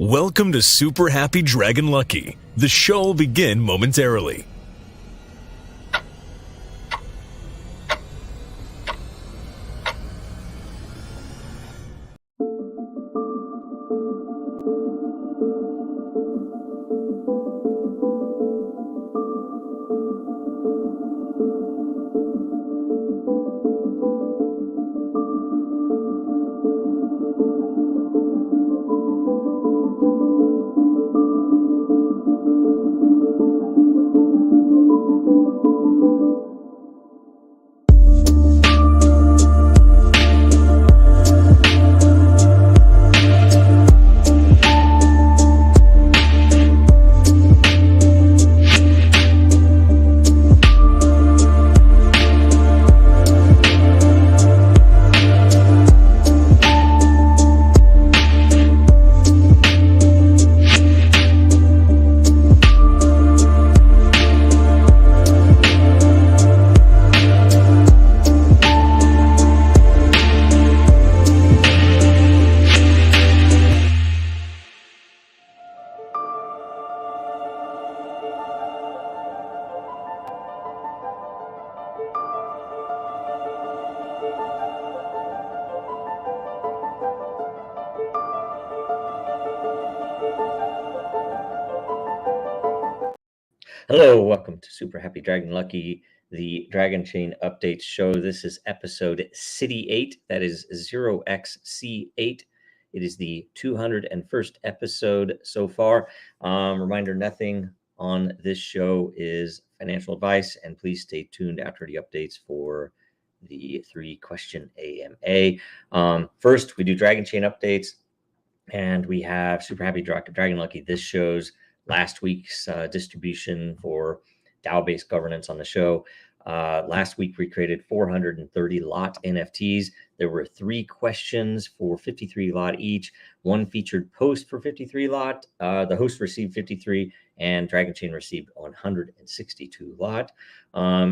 Welcome to Super Happy Dragon Lucky. The show will begin momentarily. Hello, welcome to Super Happy Dragon Lucky, the Dragonchain Updates show. This is episode City 8, that is 0xc8. It is the 201st episode so far. Reminder, nothing on this show is financial advice, and please stay tuned after the updates for the 3-question AMA. First, we do Dragonchain updates, and we have Super Happy Dragon Lucky. This shows last week's distribution for DAO-based governance on the show. Last week, we created 430 LOT NFTs. There were 3 questions for 53 LOT each, 1 featured post for 53 LOT. The host received 53, and Dragonchain received 162 LOT.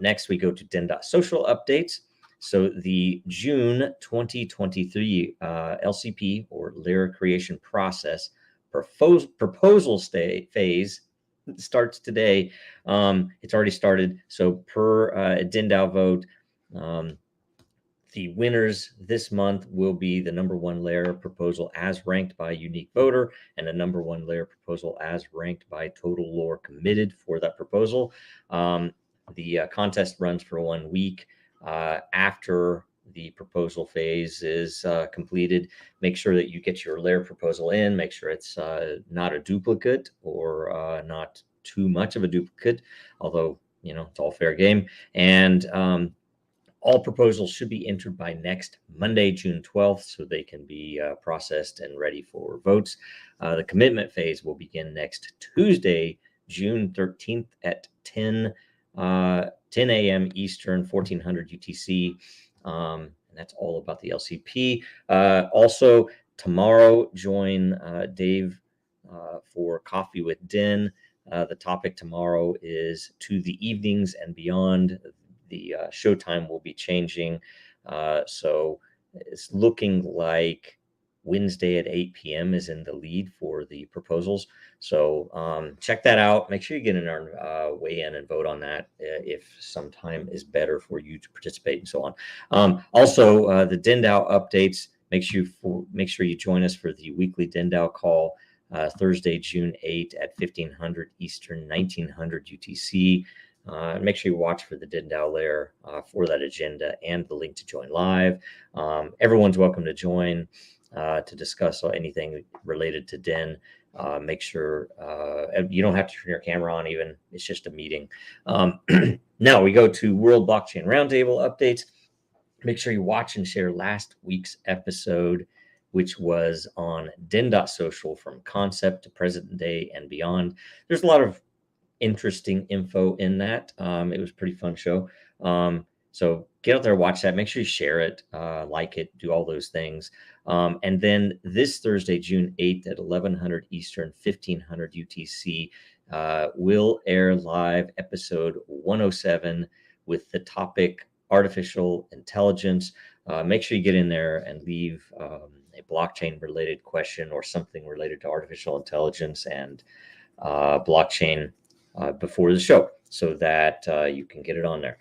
Next, we go to Den.Social updates. So the June 2023 LCP, or layer creation process, proposal phase starts today. It's already started. So per DENDAO vote, the winners this month will be the #1 layer proposal as ranked by unique voter, and the #1 layer proposal as ranked by total lore committed for that proposal. The contest runs for 1 week. After the proposal phase is completed, make sure that you get your layer proposal in, make sure it's not a duplicate or not too much of a duplicate, although, you know, it's all fair game. And all proposals should be entered by next Monday, June 12th, so they can be processed and ready for votes. The commitment phase will begin next Tuesday, June 13th at 10 a.m. Eastern, 1400 UTC. And that's all about the LCP. Also, tomorrow, join Dave for Coffee with Den. The topic tomorrow is To the Evenings and Beyond. The showtime will be changing. So it's looking like Wednesday at 8 p.m. is in the lead for the proposals. So check that out. Make sure you get in our weigh in and vote on that if some time is better for you to participate and so on. Also, the DENDAO updates. Make sure you join us for the weekly DENDAO call Thursday, June 8 at 1500 Eastern, 1900 UTC. Make sure you watch for the DENDAO layer for that agenda and the link to join live. Everyone's welcome to join to discuss anything related to Den. Make sure you don't have to turn your camera on even. It's just a meeting. Now we go to World Blockchain Roundtable updates. Make sure you watch and share last week's episode, which was on Den.Social, from concept to present day and beyond. There's a lot of interesting info in that. It was a pretty fun show. So get out there, watch that. Make sure you share it, like it, do all those things. And then this Thursday, June 8th at 1100 Eastern, 1500 UTC, will air live episode 107 with the topic artificial intelligence. Make sure you get in there and leave a a blockchain related question or something related to artificial intelligence and blockchain before the show, so that you can get it on there.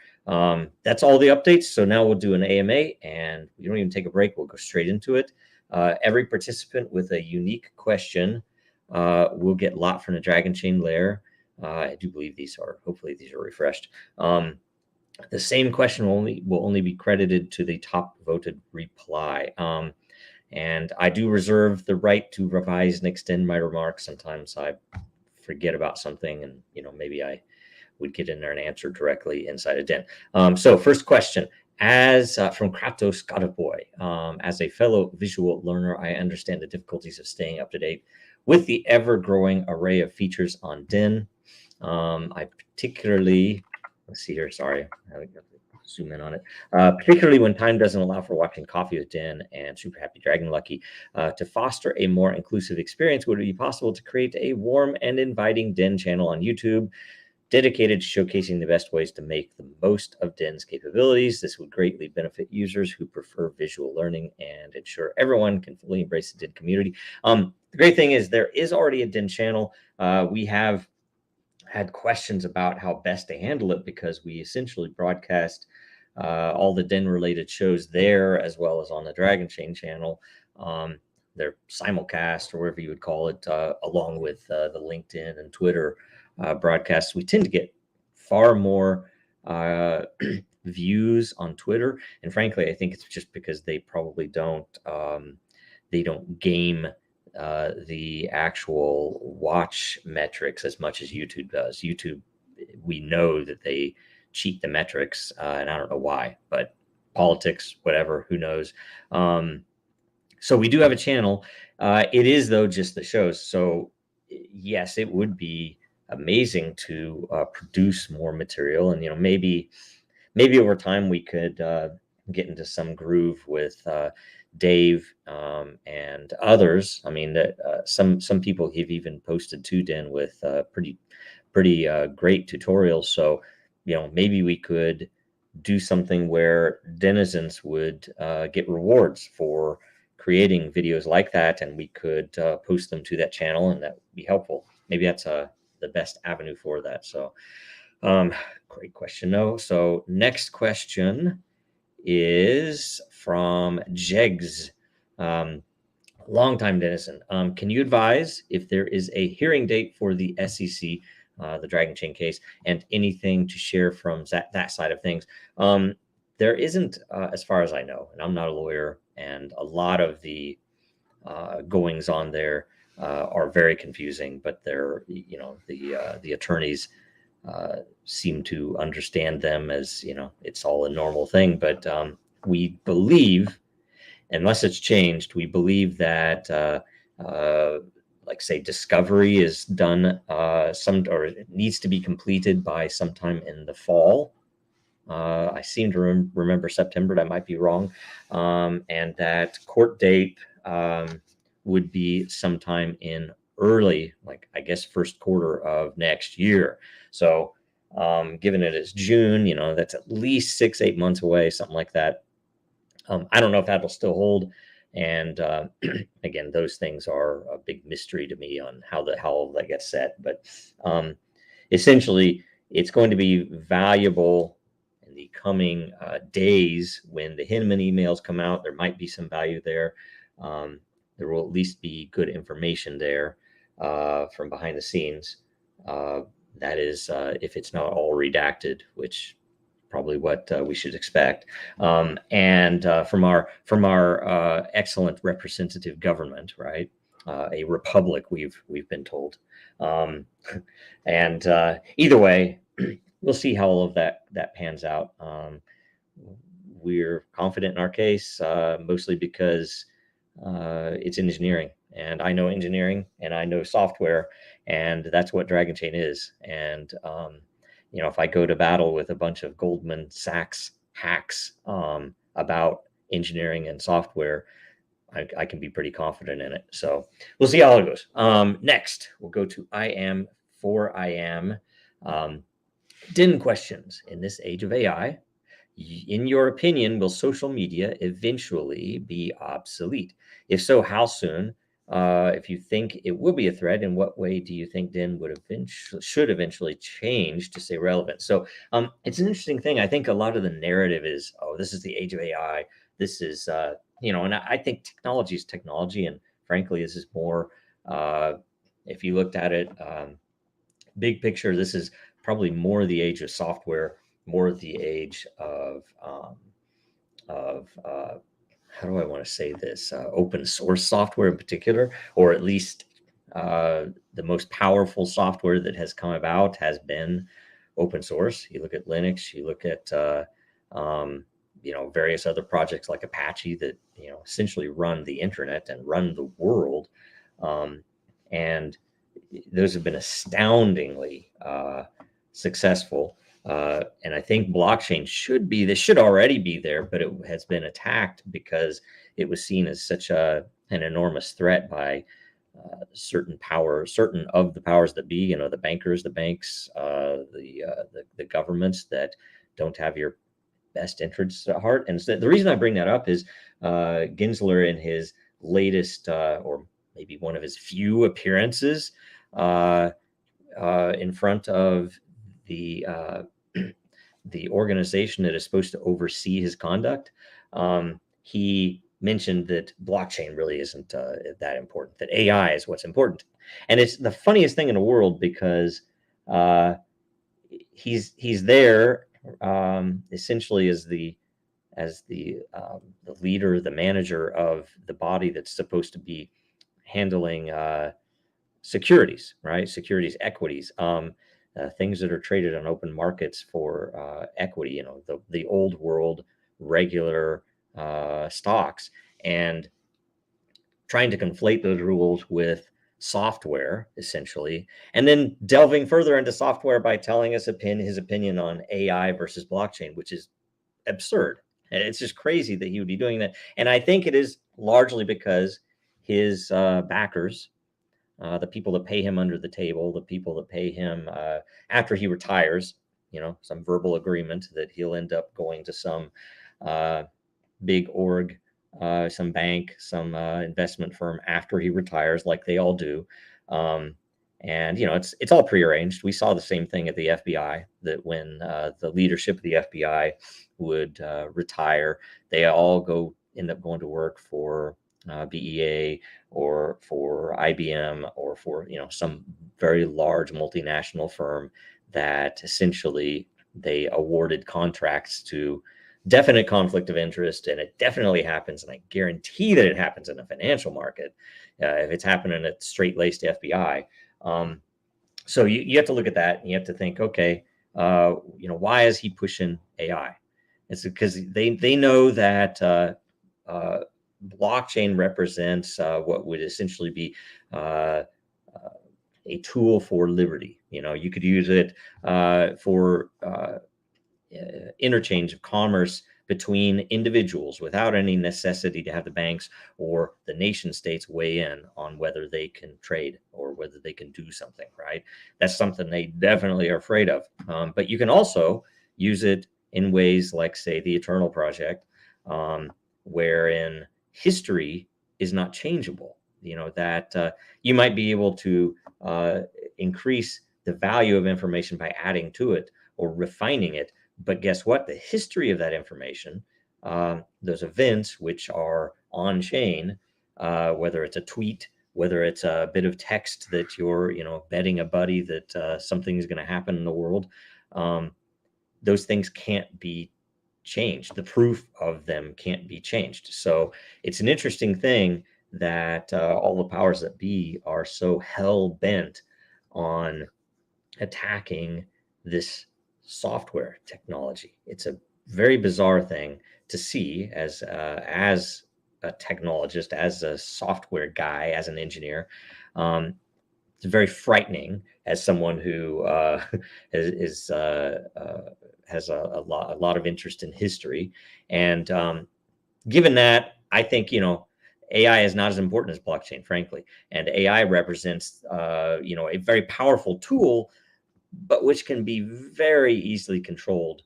That's all the updates. So now we'll do an AMA, and we don't even take a break. We'll go straight into it. Every participant with a unique question will get LOT from the Dragonchain layer. I do believe hopefully these are refreshed. The same question will only be credited to the top voted reply. And I do reserve the right to revise and extend my remarks. Sometimes I forget about something, and maybe I would get in there and answer directly inside of Den. So first question, as from Kratos Gotaboy, as a fellow visual learner, I understand the difficulties of staying up to date with the ever-growing array of features on Den. I particularly, let's see here, sorry, I have to zoom in on it. Particularly when time doesn't allow for watching Coffee with Den and Super Happy Dragon Lucky. To foster a more inclusive experience, would it be possible to create a warm and inviting Den channel on YouTube dedicated to showcasing the best ways to make the most of Den's capabilities? This would greatly benefit users who prefer visual learning and ensure everyone can fully embrace the Den community. The great thing is there is already a Den channel. We have had questions about how best to handle it, because we essentially broadcast all the Den related shows there, as well as on the Dragonchain channel. They're simulcast, or whatever you would call it, along with the LinkedIn and Twitter broadcasts. We tend to get far more views on Twitter, and frankly, I think it's just because they probably don't game the actual watch metrics as much as YouTube does. YouTube, we know that they cheat the metrics, and I don't know why, but politics, whatever, who knows. So we do have a channel. It is, though, just the shows. So yes, it would be amazing to produce more material, and maybe over time we could get into some groove with Dave and others. I mean, some people have even posted to Den with pretty great tutorials. So maybe we could do something where denizens would get rewards for creating videos like that, and we could post them to that channel, and that would be helpful. Maybe that's the best avenue for that. So great question. No. So next question is from Jegs, longtime denizen. Can you advise if there is a hearing date for the SEC, the Dragonchain case, and anything to share from that side of things? There isn't, as far as I know, and I'm not a lawyer, and a lot of the goings on there are very confusing, but they're, the attorneys seem to understand them as, it's all a normal thing. But we believe, unless it's changed, we believe that like say discovery is done or it needs to be completed by sometime in the fall. I seem to remember September, but I might be wrong. And that court date would be sometime in early, like I guess first quarter of next year. So given it is June, that's at least 6-8 months away, something like that. I don't know if that'll still hold. And again, those things are a big mystery to me on how that gets set. But essentially, it's going to be valuable in the coming days when the Hinman emails come out. There might be some value there. There will at least be good information there from behind the scenes. That is, if it's not all redacted, which probably what we should expect. And from our excellent representative government, right? A republic, we've been told. And either way, we'll see how all of that pans out. We're confident in our case, mostly because it's engineering, and I know engineering, and I know software, and that's what Dragonchain is. And if I go to battle with a bunch of Goldman Sachs hacks about engineering and software, I can be pretty confident in it. So we'll see how it goes. Next, we'll go to I am. Den questions. In this age of AI, In your opinion, will social media eventually be obsolete? If so, how soon? If you think it will be a threat, in what way do you think Den should eventually change to stay relevant? So it's an interesting thing. I think a lot of the narrative is, oh, this is the age of AI. This is, and I think technology is technology. And frankly, this is more, if you looked at it, big picture, this is probably more the age of software, more the age of how do I want to say this? Open source software in particular, or at least the most powerful software that has come about has been open source. You look at Linux, you look at various other projects like Apache that essentially run the internet and run the world, and those have been astoundingly successful. And I think blockchain should already be there, but it has been attacked because it was seen as such an enormous threat by certain of the powers that be, the bankers, the banks, the governments that don't have your best interests at heart. And so the reason I bring that up is Gensler, in his latest, or maybe one of his few appearances in front of the organization that is supposed to oversee his conduct, he mentioned that blockchain really isn't that important, that AI is what's important. And it's the funniest thing in the world, because he's there essentially as the leader, the manager of the body that's supposed to be handling securities, right? Securities, equities, things that are traded on open markets for equity, the old world regular stocks, and trying to conflate those rules with software, essentially, and then delving further into software by telling us his opinion on AI versus blockchain, which is absurd. And it's just crazy that he would be doing that. And I think it is largely because his backers, the people that pay him under the table, the people that pay him after he retires, some verbal agreement that he'll end up going to some big org, some bank, some investment firm after he retires, like they all do. And it's all prearranged. We saw the same thing at the FBI, that when the leadership of the FBI would retire, they all end up going to work for BEA or for IBM or for some very large multinational firm that essentially they awarded contracts to. Definite conflict of interest, and it definitely happens, and I guarantee that it happens in the financial market if it's happening at straight-laced FBI. So you have to look at that, and you have to think, okay, why is he pushing AI? It's because they know that blockchain represents what would essentially be a tool for liberty. You could use it for interchange of commerce between individuals without any necessity to have the banks or the nation states weigh in on whether they can trade or whether they can do something, right? That's something they definitely are afraid of. But you can also use it in ways like, say, the Eternal Project, wherein history is not changeable. That you might be able to increase the value of information by adding to it or refining it. But guess what? The history of that information, those events which are on chain, whether it's a tweet, whether it's a bit of text that you're, betting a buddy that something is going to happen in the world, those things can't be changed. The proof of them can't be changed. So it's an interesting thing that all the powers that be are so hell bent on attacking this software technology. It's a very bizarre thing to see as a technologist, as a software guy, as an engineer. It's very frightening as someone who has a lot of interest in history. And given that, I think AI is not as important as blockchain, frankly. And AI represents a very powerful tool, but which can be very easily controlled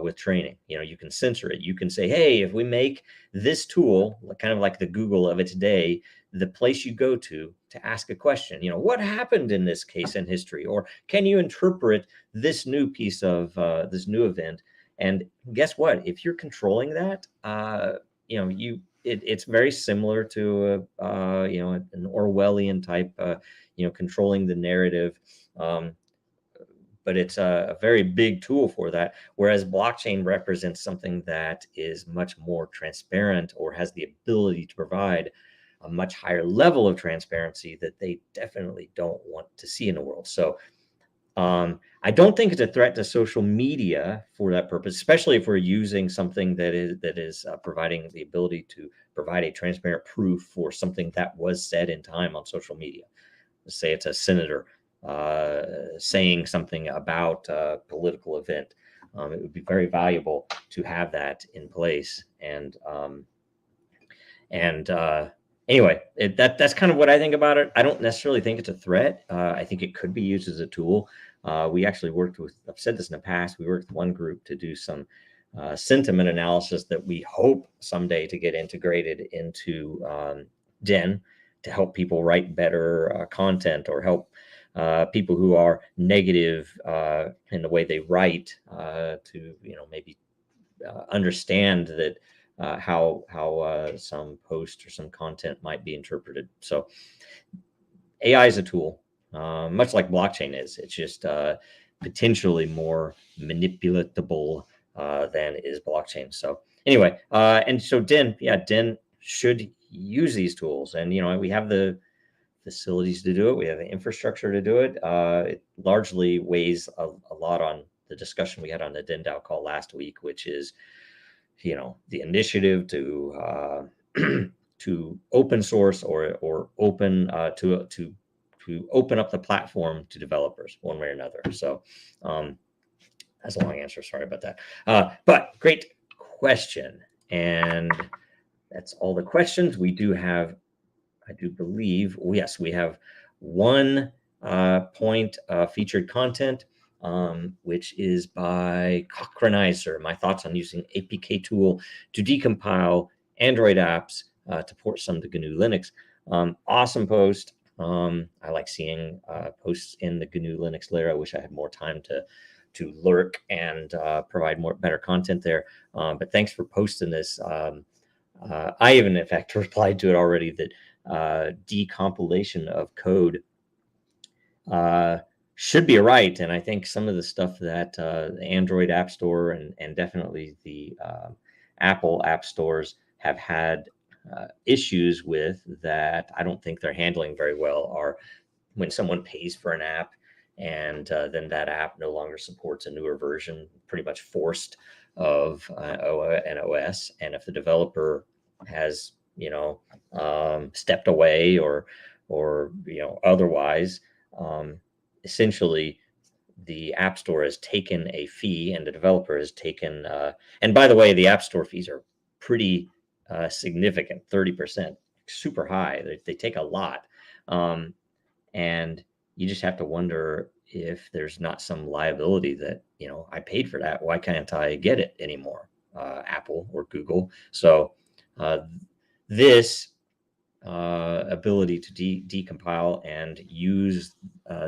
with training. You can censor it. You can say, hey, if we make this tool kind of like the Google of its day, the place you go to ask a question, what happened in this case in history, or can you interpret this new piece of this new event? And guess what? If you're controlling that, it's very similar to an Orwellian type, controlling the narrative. But it's a very big tool for that. Whereas blockchain represents something that is much more transparent, or has the ability to provide a much higher level of transparency that they definitely don't want to see in the world. So I don't think it's a threat to social media for that purpose, especially if we're using something that is providing the ability to provide a transparent proof for something that was said in time on social media. Let's say it's a senator saying something about a political event. It would be very valuable to have that in place. Anyway, that's kind of what I think about it. I don't necessarily think it's a threat. I think it could be used as a tool. We actually worked with, I've said this in the past, we worked with one group to do some sentiment analysis that we hope someday to get integrated into Den, to help people write better content, or help people who are negative in the way they write to maybe understand that how some post or some content might be interpreted. So AI is a tool, much like blockchain is. It's just potentially more manipulatable than is blockchain. So anyway, and so Den should use these tools, and we have the facilities to do it. We have the infrastructure to do it. It largely weighs a lot on the discussion we had on the DENDAO call last week, which is the initiative to to open source or open to open up the platform to developers one way or another. So that's a long answer. Sorry about that. But great question. And that's all the questions. We do have, I do believe, yes, we have one point featured content, which is by Cochranizer. My thoughts on using APK tool to decompile Android apps to port some to GNU Linux. Awesome post. I like seeing posts in the GNU Linux layer. I wish I had more time to lurk and provide better content there. But thanks for posting this. I even, in fact, replied to it already that decompilation of code should be a right. And I think some of the stuff that the Android App Store and definitely the Apple App Stores have had issues with, that I don't think they're handling very well, are when someone pays for an app and then that app no longer supports a newer version, pretty much forced, of an OS. And if the developer has stepped away or otherwise, essentially the App Store has taken a fee and the developer has taken and by the way, the App Store fees are pretty significant, 30%, super high. They take a lot, and you just have to wonder if there's not some liability that I paid for that, why can't I get it anymore, Apple or Google? So this ability to decompile and use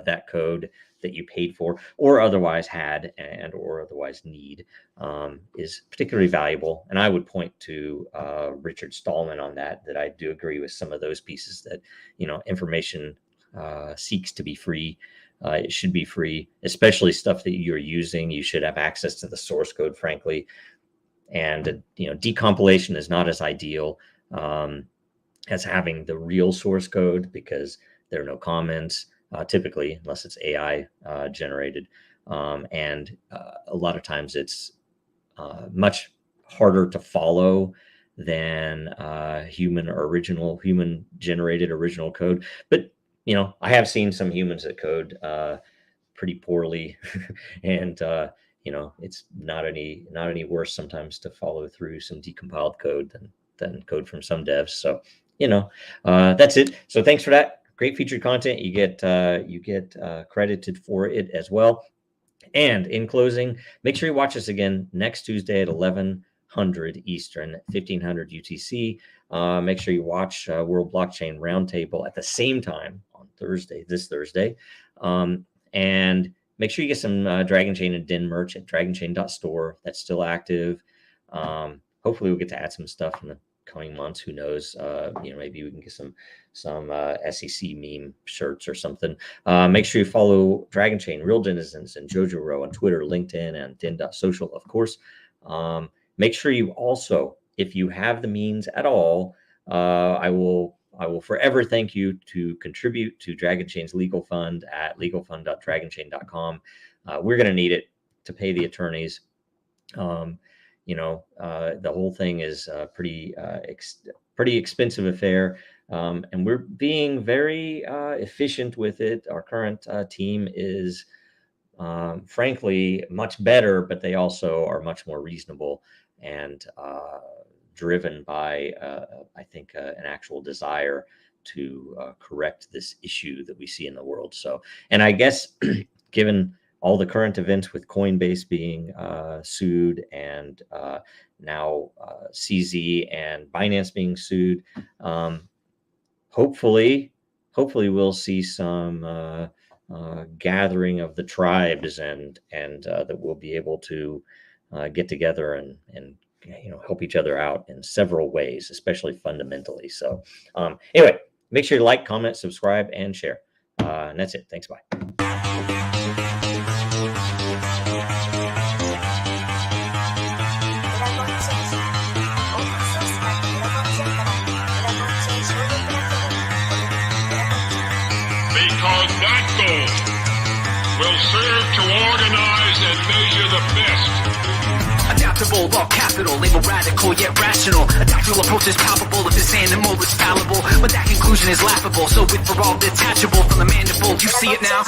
that code that you paid for or otherwise had or otherwise need is particularly valuable. And I would point to Richard Stallman on that I do agree with some of those pieces, that information seeks to be free. It should be free, especially stuff that you're using. You should have access to the source code, frankly. And decompilation is not as ideal as having the real source code, because there are no comments typically, unless it's AI generated. And a lot of times it's much harder to follow than human generated original code. But I have seen some humans that code pretty poorly, and it's not any worse sometimes to follow through some decompiled code than code from some devs. So that's it. So thanks for that. Great featured content. You get credited for it as well. And in closing, make sure you watch us again next Tuesday at 1100 Eastern, 1500 UTC. Make sure you watch World Blockchain Roundtable at the same time on this Thursday. And make sure you get some Dragonchain and Den merch at dragonchain.store. That's still active. Hopefully we'll get to add some stuff in the coming months. Who knows? Maybe we can get some SEC meme shirts or something. Make sure you follow Dragonchain, Real Denizens, and Jojo Row on Twitter, LinkedIn, and Den.Social, of course. Make sure you also, if you have the means at all, I will forever thank you to contribute to Dragonchain's legal fund at legalfund.dragonchain.com. We're going to need it to pay the attorneys. The whole thing is a pretty expensive affair, and we're being very efficient with it. Our current team is, frankly, much better, but they also are much more reasonable and driven by, I think, an actual desire to correct this issue that we see in the world. So, and I guess given all the current events with Coinbase being sued and now CZ and Binance being sued, hopefully we'll see some gathering of the tribes and that we'll be able to get together and help each other out in several ways, especially fundamentally. So anyway, make sure you like, comment, subscribe, and share. And that's it. Thanks. Bye. Because that goal will serve to organize and measure the best. Adaptable, all capital, label radical yet rational. A tactical approach is palpable if this animal is fallible, but that conclusion is laughable. So with for all detachable from the mandible, you see it now.